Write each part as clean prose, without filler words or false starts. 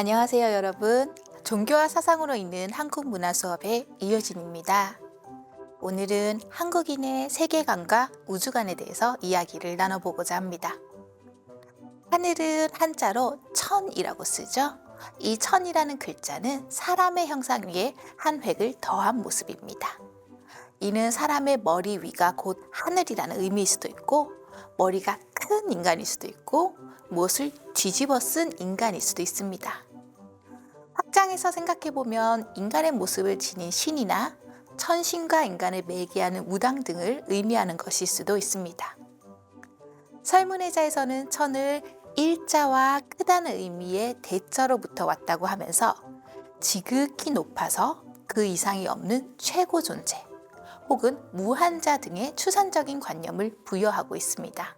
안녕하세요, 여러분. 종교와 사상으로 있는 한국 문화 수업의 이효진입니다. 오늘은 한국인의 세계관과 우주관에 대해서 이야기를 나눠보고자 합니다. 하늘은 한자로 천이라고 쓰죠. 이 천이라는 글자는 사람의 형상 위에 한 획을 더한 모습입니다. 이는 사람의 머리 위가 곧 하늘이라는 의미일 수도 있고, 머리가 큰 인간일 수도 있고, 무엇을 뒤집어 쓴 인간일 수도 있습니다. 확장해서 생각해보면 인간의 모습을 지닌 신이나 천신과 인간을 매개하는 무당 등을 의미하는 것일 수도 있습니다. 설문해자에서는 천을 일자와 크다는 의미의 대자로부터 왔다고 하면서 지극히 높아서 그 이상이 없는 최고 존재 혹은 무한자 등의 추상적인 관념을 부여하고 있습니다.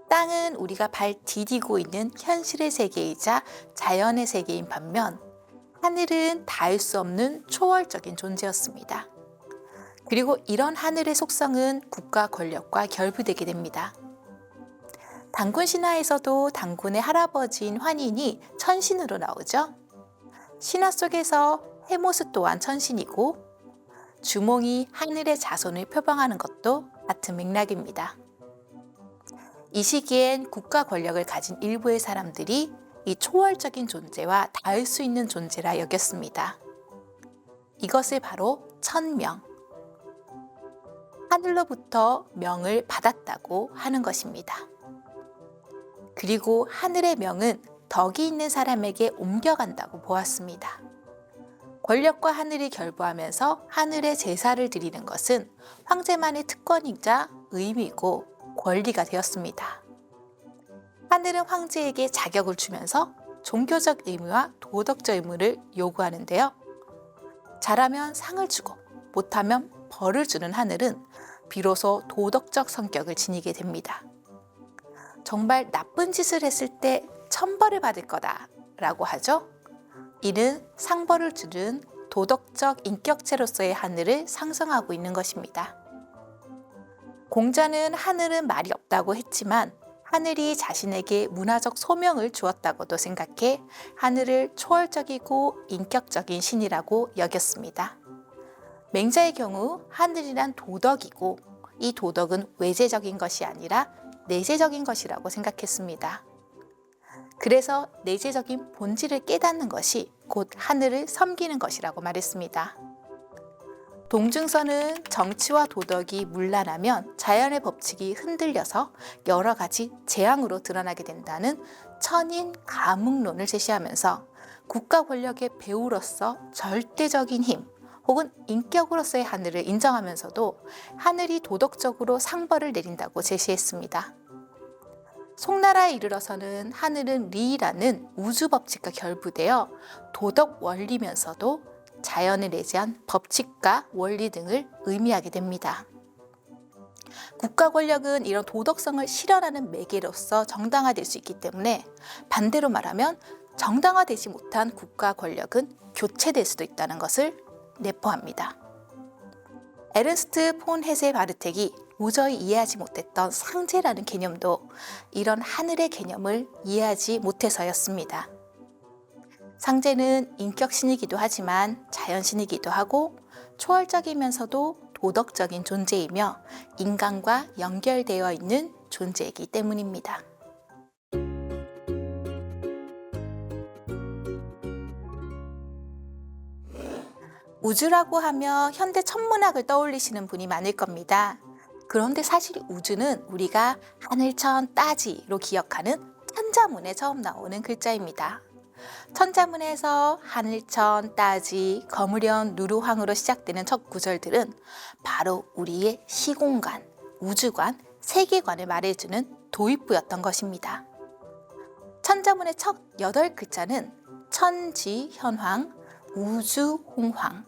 땅은 우리가 발 디디고 있는 현실의 세계이자 자연의 세계인 반면 하늘은 닿을 수 없는 초월적인 존재였습니다. 그리고 이런 하늘의 속성은 국가 권력과 결부되게 됩니다. 단군 신화에서도 단군의 할아버지인 환인이 천신으로 나오죠. 신화 속에서 해모스 또한 천신이고 주몽이 하늘의 자손을 표방하는 것도 같은 맥락입니다. 이 시기엔 국가 권력을 가진 일부의 사람들이 이 초월적인 존재와 닿을 수 있는 존재라 여겼습니다. 이것을 바로 천명, 하늘로부터 명을 받았다고 하는 것입니다. 그리고 하늘의 명은 덕이 있는 사람에게 옮겨간다고 보았습니다. 권력과 하늘이 결부하면서 하늘에 제사를 드리는 것은 황제만의 특권이자 의미고 권리가 되었습니다. 하늘은 황제에게 자격을 주면서 종교적 의무와 도덕적 의무를 요구하는데요. 잘하면 상을 주고 못하면 벌을 주는 하늘은 비로소 도덕적 성격을 지니게 됩니다. 정말 나쁜 짓을 했을 때 천벌을 받을 거다라고 하죠. 이는 상벌을 주는 도덕적 인격체로서의 하늘을 상징하고 있는 것입니다. 공자는 하늘은 말이 없다고 했지만 하늘이 자신에게 문화적 소명을 주었다고도 생각해 하늘을 초월적이고 인격적인 신이라고 여겼습니다. 맹자의 경우 하늘이란 도덕이고 이 도덕은 외재적인 것이 아니라 내재적인 것이라고 생각했습니다. 그래서 내재적인 본질을 깨닫는 것이 곧 하늘을 섬기는 것이라고 말했습니다. 동중서는 정치와 도덕이 문란하면 자연의 법칙이 흔들려서 여러 가지 재앙으로 드러나게 된다는 천인 가문론을 제시하면서 국가 권력의 배우로서 절대적인 힘 혹은 인격으로서의 하늘을 인정하면서도 하늘이 도덕적으로 상벌을 내린다고 제시했습니다. 송나라에 이르러서는 하늘은 리라는 우주 법칙과 결부되어 도덕 원리면서도 자연에 내재한 법칙과 원리 등을 의미하게 됩니다. 국가 권력은 이런 도덕성을 실현하는 매개로서 정당화될 수 있기 때문에 반대로 말하면 정당화되지 못한 국가 권력은 교체될 수도 있다는 것을 내포합니다. 에른스트 폰 헤세 바르텍이 도저히 이해하지 못했던 상제라는 개념도 이런 하늘의 개념을 이해하지 못해서였습니다. 상제는 인격신이기도 하지만 자연신이기도 하고 초월적이면서도 도덕적인 존재이며 인간과 연결되어 있는 존재이기 때문입니다. 우주라고 하면 현대 천문학을 떠올리시는 분이 많을 겁니다. 그런데 사실 우주는 우리가 하늘천 따지로 기억하는 천자문에 처음 나오는 글자입니다. 천자문에서 하늘천, 따지, 거무련, 누루황으로 시작되는 첫 구절들은 바로 우리의 시공간, 우주관, 세계관을 말해주는 도입부였던 것입니다. 천자문의 첫 8글자는 천지현황, 우주홍황으로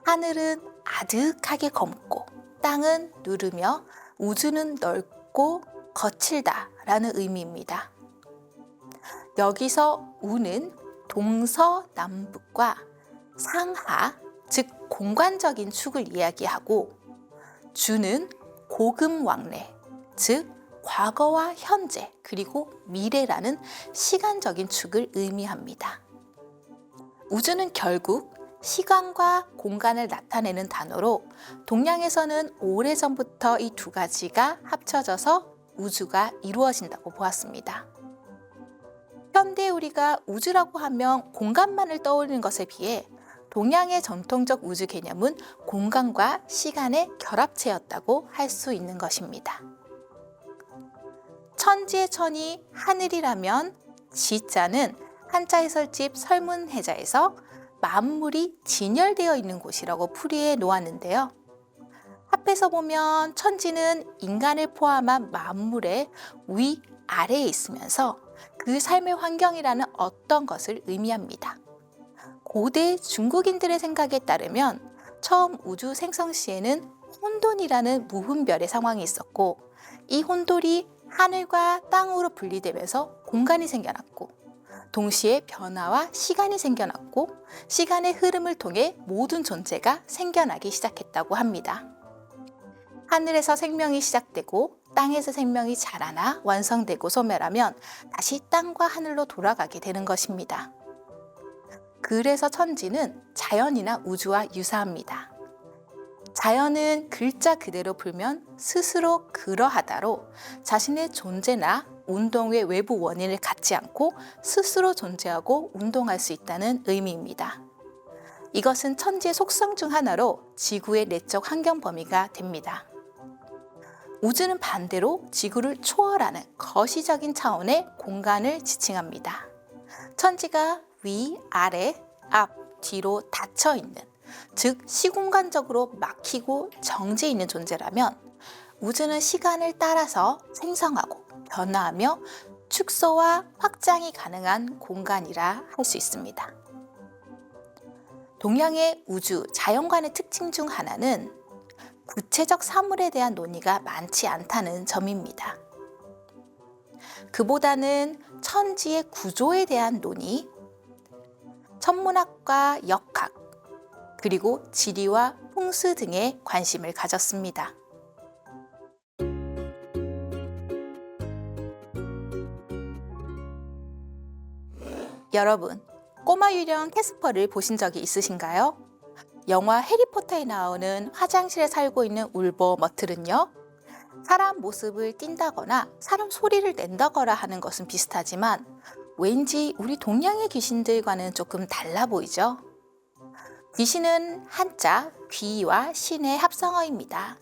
하늘은 아득하게 검고 땅은 누르며 우주는 넓고 거칠다 라는 의미입니다. 여기서 우는 동서남북과 상하, 즉 공간적인 축을 이야기하고 주는 고금왕래, 즉 과거와 현재 그리고 미래라는 시간적인 축을 의미합니다. 우주는 결국 시간과 공간을 나타내는 단어로 동양에서는 오래전부터 이 두 가지가 합쳐져서 우주가 이루어진다고 보았습니다. 현대 우리가 우주라고 하면 공간만을 떠올리는 것에 비해 동양의 전통적 우주 개념은 공간과 시간의 결합체였다고 할 수 있는 것입니다. 천지의 천이 하늘이라면 지자는 한자 해설집 설문해자에서 만물이 진열되어 있는 곳이라고 풀이해 놓았는데요. 합해서 보면 천지는 인간을 포함한 만물의 위, 아래에 있으면서 그 삶의 환경이라는 어떤 것을 의미합니다. 고대 중국인들의 생각에 따르면 처음 우주 생성 시에는 혼돈이라는 무분별의 상황이 있었고 이 혼돈이 하늘과 땅으로 분리되면서 공간이 생겨났고 동시에 변화와 시간이 생겨났고 시간의 흐름을 통해 모든 존재가 생겨나기 시작했다고 합니다. 하늘에서 생명이 시작되고 땅에서 생명이 자라나 완성되고 소멸하면 다시 땅과 하늘로 돌아가게 되는 것입니다. 그래서 천지는 자연이나 우주와 유사합니다. 자연은 글자 그대로 풀면 스스로 그러하다로 자신의 존재나 운동의 외부 원인을 갖지 않고 스스로 존재하고 운동할 수 있다는 의미입니다. 이것은 천지의 속성 중 하나로 지구의 내적 환경 범위가 됩니다. 우주는 반대로 지구를 초월하는 거시적인 차원의 공간을 지칭합니다. 천지가 위, 아래, 앞, 뒤로 닫혀 있는, 즉 시공간적으로 막히고 정지해 있는 존재라면 우주는 시간을 따라서 생성하고 변화하며 축소와 확장이 가능한 공간이라 할 수 있습니다. 동양의 우주, 자연관의 특징 중 하나는 구체적 사물에 대한 논의가 많지 않다는 점입니다. 그보다는 천지의 구조에 대한 논의, 천문학과 역학, 그리고 지리와 풍수 등에 관심을 가졌습니다. 여러분, 꼬마 유령 캐스퍼를 보신 적이 있으신가요? 영화 해리포터에 나오는 화장실에 살고 있는 울버 머틀은요, 사람 모습을 띈다거나 사람 소리를 낸다거나 하는 것은 비슷하지만 왠지 우리 동양의 귀신들과는 조금 달라 보이죠? 귀신은 한자 귀와 신의 합성어입니다.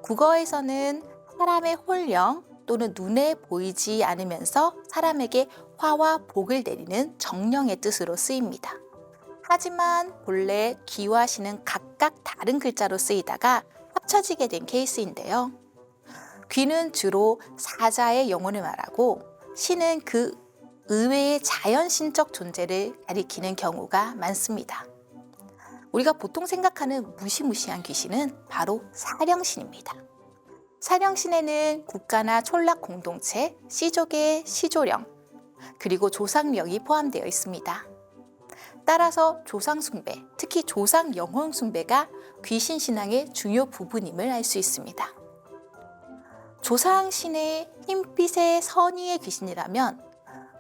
국어에서는 사람의 홀령 또는 눈에 보이지 않으면서 사람에게 화와 복을 내리는 정령의 뜻으로 쓰입니다. 하지만 본래 귀와 신은 각각 다른 글자로 쓰이다가 합쳐지게 된 케이스인데요. 귀는 주로 사자의 영혼을 말하고 신은 그 의외의 자연신적 존재를 가리키는 경우가 많습니다. 우리가 보통 생각하는 무시무시한 귀신은 바로 사령신입니다. 사령신에는 국가나 촌락 공동체, 씨족의 시조령, 그리고 조상명이 포함되어 있습니다. 따라서 조상 숭배, 특히 조상 영혼 숭배가 귀신 신앙의 중요 부분임을 알 수 있습니다. 조상신의 흰빛의 선의의 귀신이라면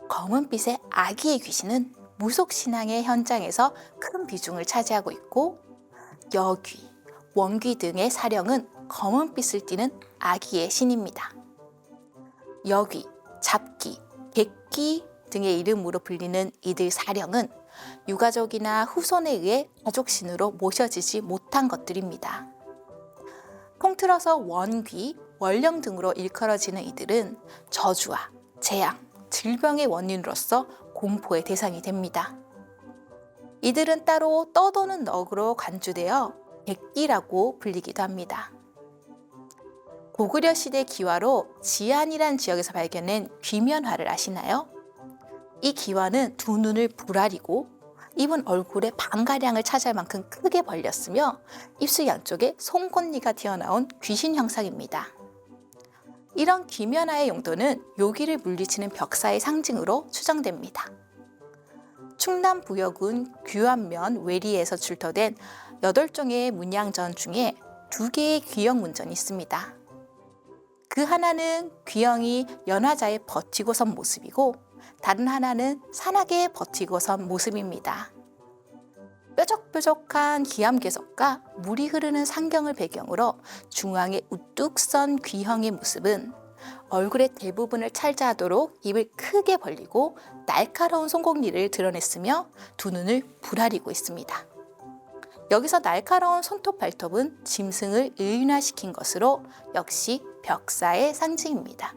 검은빛의 악의의 귀신은 무속신앙의 현장에서 큰 비중을 차지하고 있고 여귀, 원귀 등의 사령은 검은빛을 띠는 악의의 신입니다. 여귀, 잡귀, 객귀 등의 이름으로 불리는 이들 사령은 유가족이나 후손에 의해 가족신으로 모셔지지 못한 것들입니다. 통틀어서 원귀, 원령 등으로 일컬어지는 이들은 저주와 재앙, 질병의 원인으로서 공포의 대상이 됩니다. 이들은 따로 떠도는 넋으로 간주되어 객귀라고 불리기도 합니다. 고구려 시대 기와로 지안이란 지역에서 발견된 귀면화를 아시나요? 이 기와는 두 눈을 부라리고 입은 얼굴의 반가량을 차지할 만큼 크게 벌렸으며 입술 양쪽에 송곳니가 튀어나온 귀신 형상입니다. 이런 귀면화의 용도는 요기를 물리치는 벽사의 상징으로 추정됩니다. 충남 부여군 규안면 외리에서 출토된 8종의 문양전 중에 2개의 귀형 문전이 있습니다. 그 하나는 귀형이 연화자에 버티고 선 모습이고 다른 하나는 산악에 버티고 선 모습입니다. 뾰족뾰족한 기암괴석과 물이 흐르는 산경을 배경으로 중앙에 우뚝 선 귀형의 모습은 얼굴의 대부분을 차지하도록 입을 크게 벌리고 날카로운 송곳니를 드러냈으며 두 눈을 부라리고 있습니다. 여기서 날카로운 손톱 발톱은 짐승을 의인화시킨 것으로 역시 벽사의 상징입니다.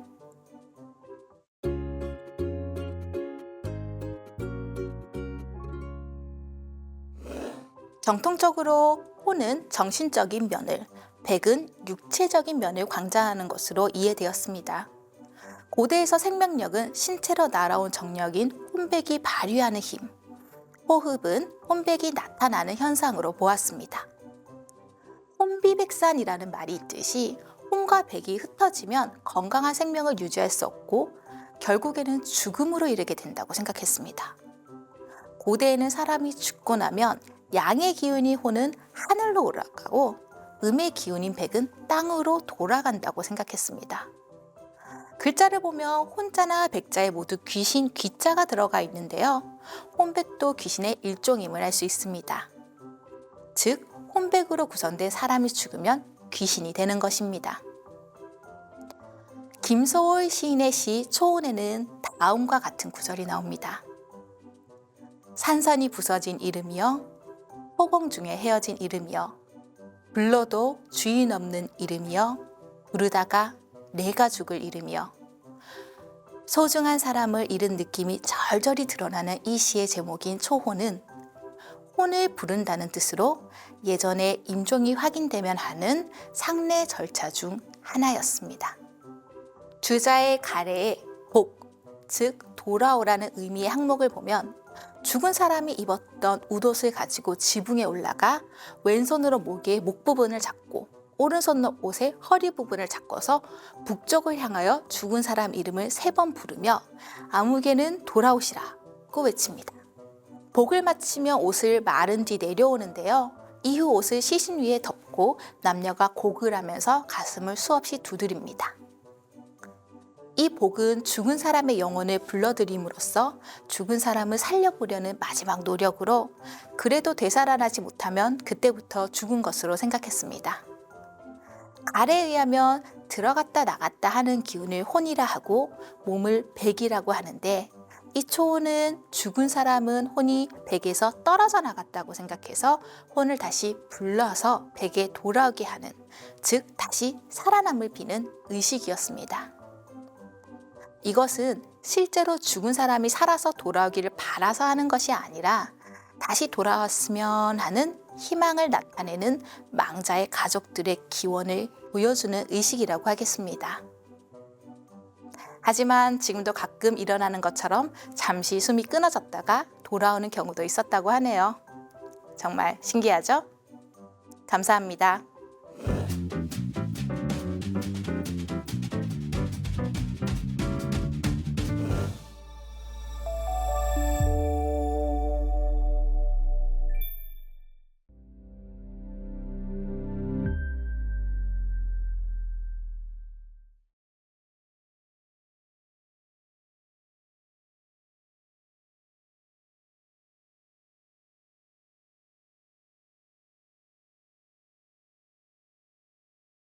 정통적으로 호는 정신적인 면을, 백은 육체적인 면을 광자하는 것으로 이해되었습니다. 고대에서 생명력은 신체로 날아온 정력인 혼백이 발휘하는 힘, 호흡은 혼백이 나타나는 현상으로 보았습니다. 혼비백산이라는 말이 있듯이 혼과 백이 흩어지면 건강한 생명을 유지할 수 없고 결국에는 죽음으로 이르게 된다고 생각했습니다. 고대에는 사람이 죽고 나면 양의 기운인 호는 하늘로 올라가고 음의 기운인 백은 땅으로 돌아간다고 생각했습니다. 글자를 보면 혼자나 백자에 모두 귀신 귀자가 들어가 있는데요. 혼백도 귀신의 일종임을 알 수 있습니다. 즉, 혼백으로 구성된 사람이 죽으면 귀신이 되는 것입니다. 김소월 시인의 시 초혼에는 다음과 같은 구절이 나옵니다. 산선이 부서진 이름이여, 호공 중에 헤어진 이름이여, 불러도 주인 없는 이름이여, 부르다가 내가 죽을 이름이여. 소중한 사람을 잃은 느낌이 절절히 드러나는 이 시의 제목인 초혼은 혼을 부른다는 뜻으로 예전에 임종이 확인되면 하는 상례 절차 중 하나였습니다. 주자의 가래에 복, 즉 돌아오라는 의미의 항목을 보면 죽은 사람이 입었던 웃옷을 가지고 지붕에 올라가 왼손으로 목의 목 부분을 잡고 오른손으로 옷의 허리 부분을 잡고서 북쪽을 향하여 죽은 사람 이름을 3번 부르며 아무개는 돌아오시라고 외칩니다. 복을 마치며 옷을 마른 뒤 내려오는데요. 이후 옷을 시신 위에 덮고 남녀가 곡을 하면서 가슴을 수없이 두드립니다. 이 복은 죽은 사람의 영혼을 불러들임으로써 죽은 사람을 살려보려는 마지막 노력으로 그래도 되살아나지 못하면 그때부터 죽은 것으로 생각했습니다. 가래에 의하면 들어갔다 나갔다 하는 기운을 혼이라 하고 몸을 백이라고 하는데 이 초혼은 죽은 사람은 혼이 백에서 떨어져 나갔다고 생각해서 혼을 다시 불러서 백에 돌아오게 하는, 즉 다시 살아남을 비는 의식이었습니다. 이것은 실제로 죽은 사람이 살아서 돌아오기를 바라서 하는 것이 아니라 다시 돌아왔으면 하는 희망을 나타내는 망자의 가족들의 기원을 보여주는 의식이라고 하겠습니다. 하지만 지금도 가끔 일어나는 것처럼 잠시 숨이 끊어졌다가 돌아오는 경우도 있었다고 하네요. 정말 신기하죠? 감사합니다.